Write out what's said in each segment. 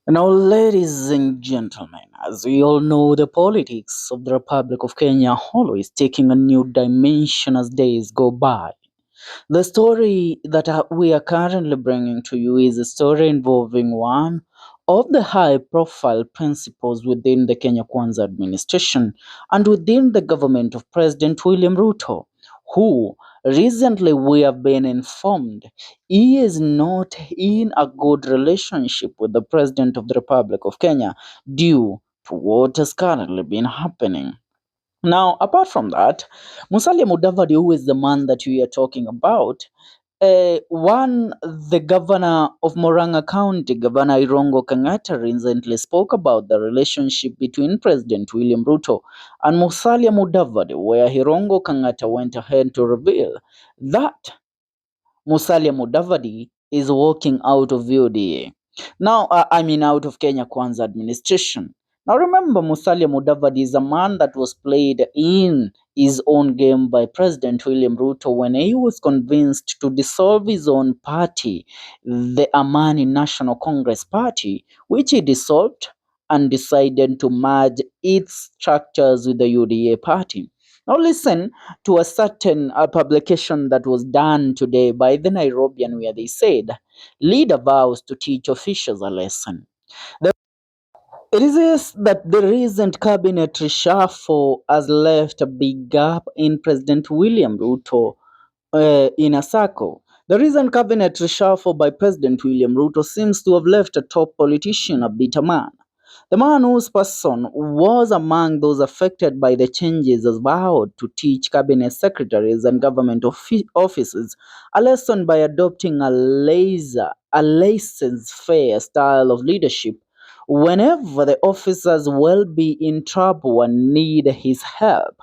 Now, ladies and gentlemen, as we all know, the politics of the Republic of Kenya always taking a new dimension as days go by. The story that we are currently bringing to you is a story involving one of the high profile principals within the Kenya Kwanza administration and within the government of President William Ruto, who recently we have been informed he is not in a good relationship with the President of the Republic of Kenya due to what has currently been happening. Now, apart from that, Musalia Mudavadi, who is the man that we are talking about, the governor of Murang'a County, Governor Irungu Kangata, recently spoke about the relationship between President William Ruto and Musalia Mudavadi, where Irungu Kangata went ahead to reveal that Musalia Mudavadi is walking out of UDA. Now, out of Kenya Kwanza administration. Now, remember, Musalia Mudavadi is a man that was played in his own game by President William Ruto when he was convinced to dissolve his own party, the Amani National Congress Party, which he dissolved and decided to merge its structures with the UDA party. Now, listen to a certain publication that was done today by the Nairobian, where they said, leader vows to teach officials a lesson. It is that the recent cabinet reshuffle has left a big gap in President William Ruto in a circle. The recent cabinet reshuffle by President William Ruto seems to have left a top politician a bitter man. The man whose person was among those affected by the changes has vowed to teach cabinet secretaries and government offices a lesson by adopting a laissez-faire style of leadership whenever the officers will be in trouble and need his help.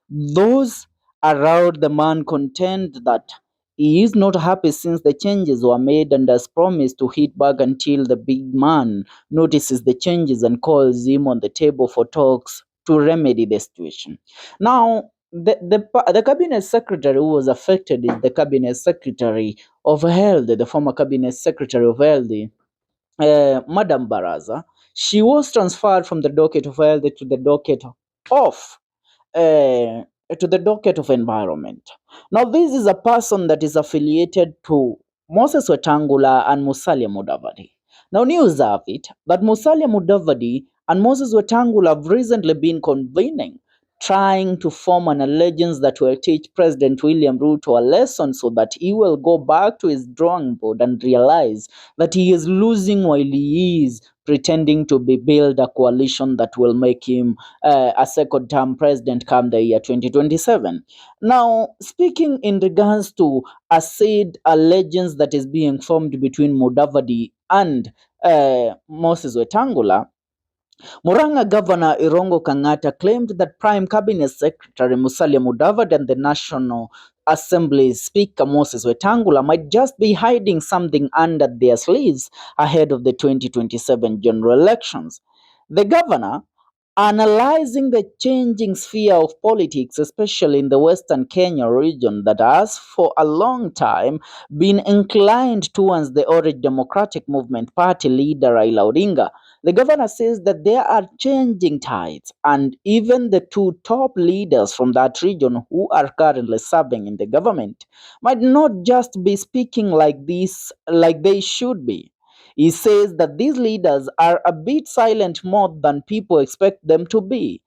Those around the man contend that he is not happy since the changes were made and has promised to hit back until the big man notices the changes and calls him on the table for talks to remedy the situation. Now, the cabinet secretary who was affected is the cabinet secretary of health, the former cabinet secretary of health, Madam Baraza. She was transferred from the docket of health of uh, to the docket of environment. Now, this is a person that is affiliated to Moses Wetangula and Musalia Mudavadi. Now, news of it that Musalia Mudavadi and Moses Wetangula have recently been convening, trying to form an alliance that will teach President William Ruto a lesson so that he will go back to his drawing board and realize that he is losing while he is pretending to be build a coalition that will make him a second term president come the year 2027. Now, speaking in regards to a said alliance that is being formed between Mudavadi and Moses Wetangula, Murang'a Governor Irungu Kangata claimed that Prime Cabinet Secretary Musalia Mudavadi and the National Assembly Speaker Moses Wetangula might just be hiding something under their sleeves ahead of the 2027 general elections. The governor, analyzing the changing sphere of politics, especially in the Western Kenya region that has for a long time been inclined towards the Orange Democratic Movement Party leader Raila Odinga. The governor says that there are changing tides, and even the two top leaders from that region who are currently serving in the government might not just be speaking like this, like they should be. He says that these leaders are a bit silent more than people expect them to be,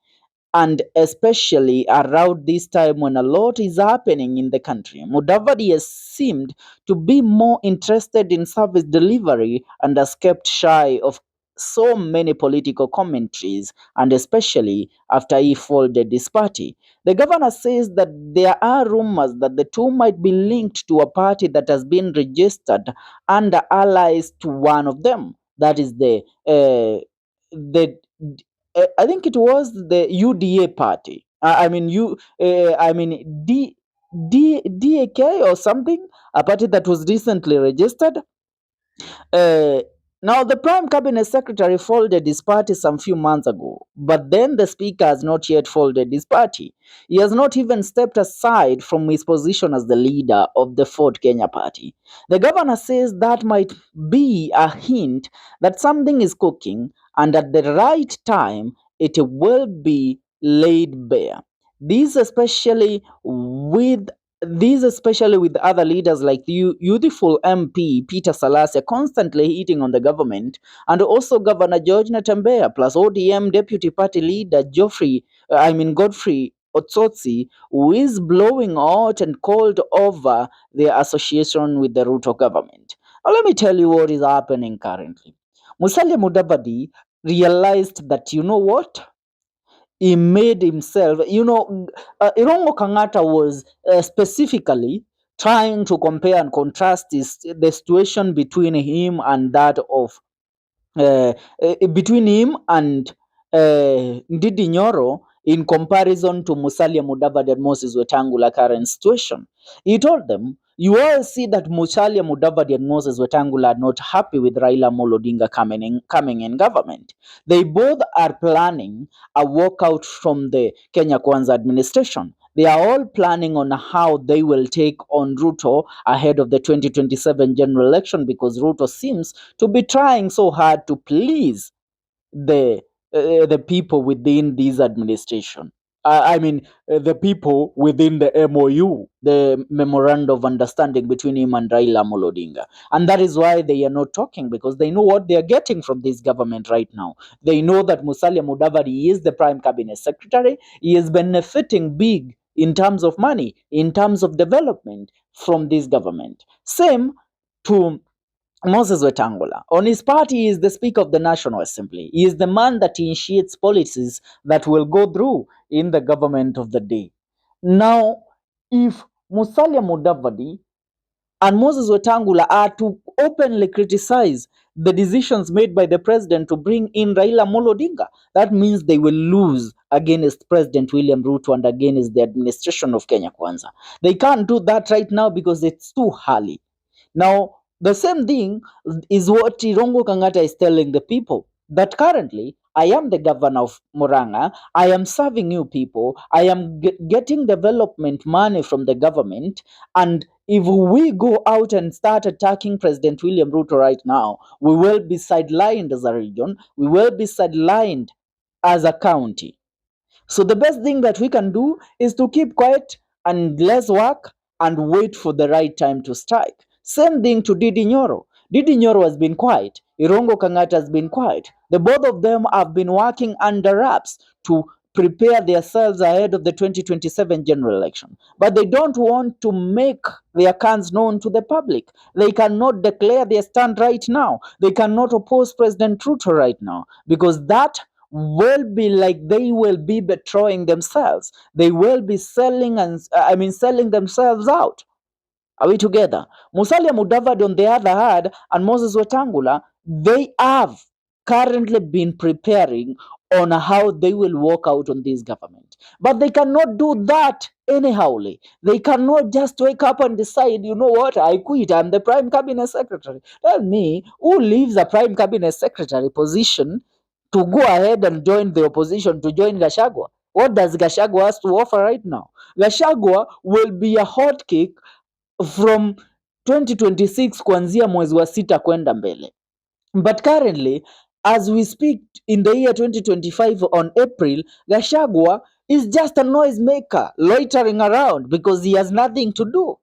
and especially around this time when a lot is happening in the country. Mudavadi has seemed to be more interested in service delivery and has kept shy of so many political commentaries, and especially after he folded his party. The governor says that there are rumors that the two might be linked to a party that has been registered under allies to one of them. That is the I think it was the UDA party. DAK or something, a party that was recently registered. Uh, Now, the Prime Cabinet Secretary folded his party some few months ago, but then the Speaker has not yet folded his party. He has not even stepped aside from his position as the leader of the Ford Kenya party. The governor says that might be a hint that something is cooking, and at the right time, it will be laid bare. These especially with these especially with other leaders like the youthful MP Peter Salasya constantly hitting on the government, and also Governor George Natembeya, plus ODM Deputy Party Leader Godfrey Otsotsi, who is blowing out and called over their association with the Ruto government. Now, let me tell you what is happening currently. Musalia Mudavadi realized that, you know what? He made himself, Irungu Kangata was specifically trying to compare and contrast the situation between him and that of between him and Ndidi Nyoro in comparison to Musalia Mudavadi and Moses Wetangula current situation. He told them, you all see that Musalia Mudavadi and Moses Wetangula are not happy with Raila Amolo Odinga coming in government. They both are planning a walkout from the Kenya Kwanza administration. They are all planning on how they will take on Ruto ahead of the 2027 general election, because Ruto seems to be trying so hard to please the the people within this administration. The people within the MOU, the Memorandum of Understanding between him and Raila Amolo Odinga. And that is why they are not talking, because they know what they are getting from this government right now. They know that Musalia Mudavadi is the Prime Cabinet Secretary. He is benefiting big in terms of money, in terms of development from this government. Same to Moses Wetangula. On his part, he is the Speaker of the National Assembly. He is the man that initiates policies that will go through in the government of the day. Now, if Musalia Mudavadi and Moses Wetangula are to openly criticize the decisions made by the president to bring in Raila Amolo Odinga, that means they will lose against President William Ruto and against the administration of Kenya Kwanza. They can't do that right now because it's too early. Now, the same thing is what Irungu Kangata is telling the people, that currently I am the governor of Muranga. I am serving you people. I am getting development money from the government. And if we go out and start attacking President William Ruto right now, we will be sidelined as a region. We will be sidelined as a county. So the best thing that we can do is to keep quiet and less work and wait for the right time to strike. Same thing to Didi Nyoro. Didi Nyoro has been quiet. Irongo Kangata has been quiet. The both of them have been working under wraps to prepare themselves ahead of the 2027 general election. But they don't want to make their cans known to the public. They cannot declare their stand right now. They cannot oppose President Ruto right now, because that will be like they will be betraying themselves. They will be selling themselves out. Are we together? Musalia Mudavadi, on the other hand, and Moses Wetangula, they have currently been preparing on how they will walk out on this government. But they cannot do that anyhowly. They cannot just wake up and decide, you know what, I quit, I'm the Prime Cabinet Secretary. Tell me, who leaves a Prime Cabinet Secretary position to go ahead and join the opposition, to join Gashagwa? What does Gashagwa has to offer right now? Gashagwa will be a hot cake from 2026 kuanzia mwezi wa sita kwenda mbele. But currently, as we speak in the year 2025 on April, Gashagwa is just a noisemaker loitering around because he has nothing to do.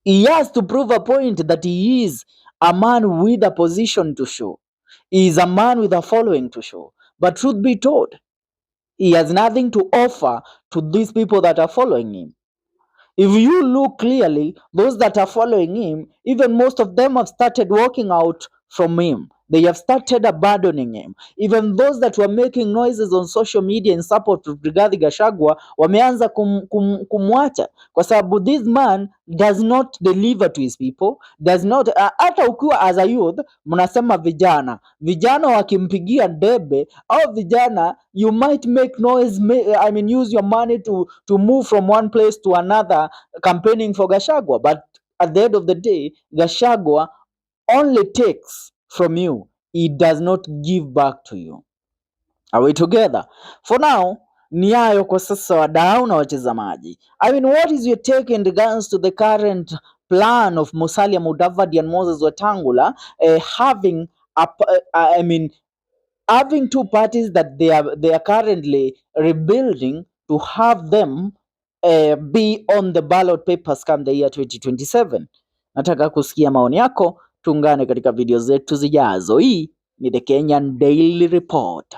He has to prove a point that he is a man with a position to show. He is a man with a following to show. But truth be told, he has nothing to offer to these people that are following him. If you look clearly, those that are following him, even most of them have started walking out from him. They have started abandoning him. Even those that were making noises on social media in support of Rigathi Gachagua wameanza kumwacha, kwa sababu this man does not deliver to his people, does not hata ukiwa as a youth mnasema vijana wakimpigia debe au vijana, you might make noise, use your money to move from one place to another campaigning for Gachagua. But at the end of the day, Gachagua only takes from you, it does not give back to you. Are we together? For now, ni hayo kwa sasa wadau na watazamaji. I mean, what is your take in regards to the current plan of Musalia Mudavadi and Moses Wetangula having having two parties that they are currently rebuilding to have them be on the ballot papers come the year 2027. Nataka kusikia maoni yako, tuungane katika video zetu zijazo. Hii ni The Kenyan Daily Report.